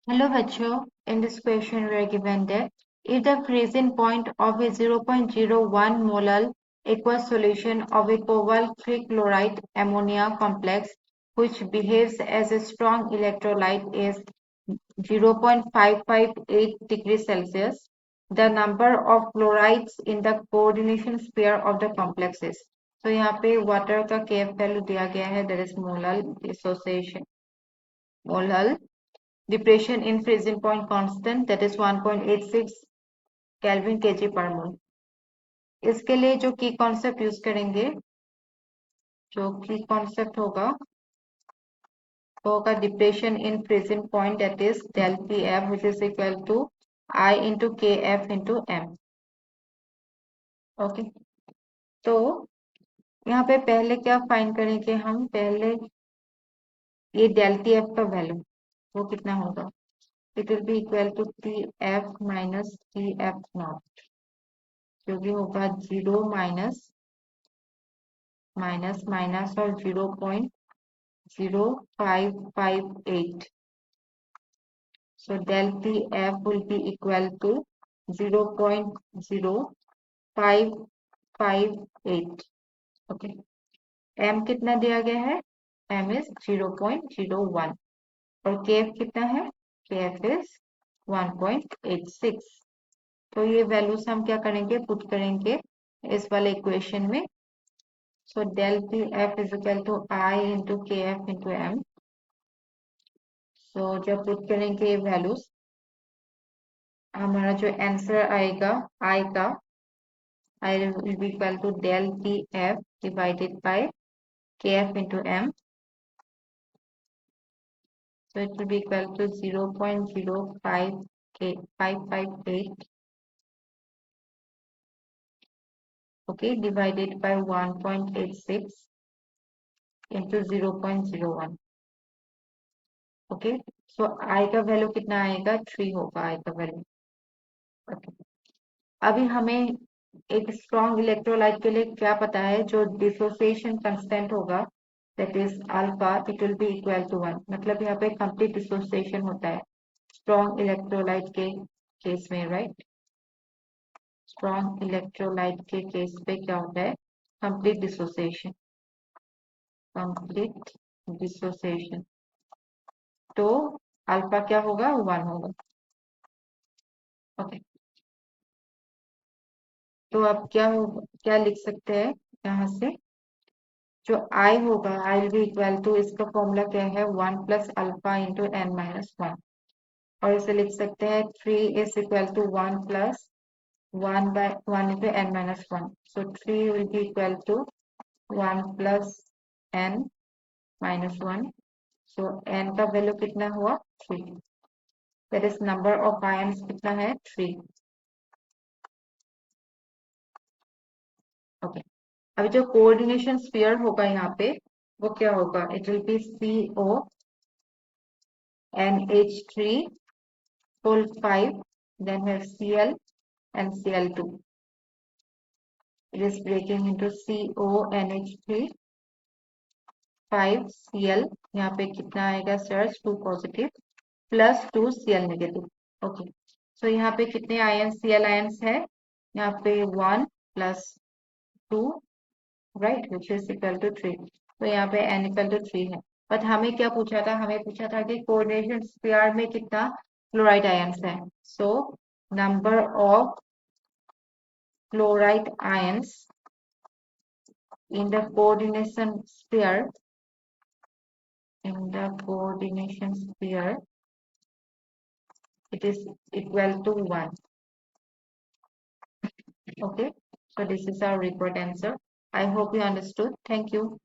Hello बच्चों, in this question we are given that if the freezing point of a 0.01 molar aqueous solution of a cobalt trichloride ammonia complex which behaves as a strong electrolyte is 0.558 degrees Celsius, the number of chlorides in the coordination sphere of the complex is. तो यहाँ पे water का kf value दिया गया है, that is molar dissociation, molar depression in freezing point constant, that is 1.86 Kelvin kg per mole. इसके लिए जो की कॉन्सेप्ट यूज करेंगे, जो की कॉन्सेप्ट होगा वो होगा depression in freezing point, that is del Pf which is equal to I into Kf into m. Okay, तो यहाँ पे पहले क्या फाइंड करेंगे हम, पहले ये del Tf का वैल्यू वो कितना होगा, it will be equal to Tf minus Tf nought, जो भी होगा 0 माइनस माइनस माइनस और 0.0558. So del Tf will be equal to 0.0558. Okay. m कितना दिया गया है, m is 0.01 और kf कितना है, kf is 1.86. तो ये वैल्यूज हम क्या करेंगे, पुट करेंगे इस वाले इक्वेशन में. So del Pf is equal to I into Kf into m. So जब पुट करेंगे ये वैल्यूज, हमारा जो आंसर आएगा I का, I will be equal to del Pf divided by Kf into m. So it will be equal to 0.0558. Okay, divided by 1.86 into 0.01. Okay, सो आई का value कितना आएगा, 3 होगा आई का वैल्यू. ओके, अभी हमें एक स्ट्रॉन्ग इलेक्ट्रोलाइट के लिए क्या पता है, जो डिसोसिएशन कांस्टेंट होगा that is alpha, it will be equal to 1. मतलब यहाँ पे कंप्लीट डिसोसिएशन होता है स्ट्रॉन्ग इलेक्ट्रोलाइट के केस में, राइट. स्ट्रॉन्ग इलेक्ट्रोलाइट के केस पे क्या होता है, कंप्लीट डिसोसिएशन, कंप्लीट डिसोसिएशन. तो अल्फा क्या होगा, 1 होगा. ओके, तो अब क्या लिख सकते हैं यहाँ से, जो I होगा I will be equal to, इसका फॉर्मूला क्या है, 1 plus alpha into n minus 1. और इसे लिख सकते हैं 3 is equal to 1 plus 1 by 1 into n minus 1. So 3 will be equal to 1 plus n minus 1. So n का वैल्यू कितना हुआ, 3. That is number of ions कितना है, 3. ओके, अभी जो कोऑर्डिनेशन स्फीयर होगा यहाँ पे वो क्या होगा, it will B CO NH3 whole 5, then we have Cl and Cl2. It is breaking into CONH3 5 Cl, यहाँ पे कितना आएगा charge, 2 positive plus 2 Cl negative. Okay, so यहाँ पे कितने आयंस, Cl आयंस है यहाँ पे 1 plus 2, right, which is equal to 3. तो यहाँ पे n इक्वल टू 3 है. बट हमें क्या पूछा था, हमें पूछा था कि कोऑर्डिनेशन स्फीयर में कितना क्लोराइड आयंस है. So number of chloride ions in the coordination sphere, it is equal to 1. Okay, so this is our required answer. I hope you understood. Thank you.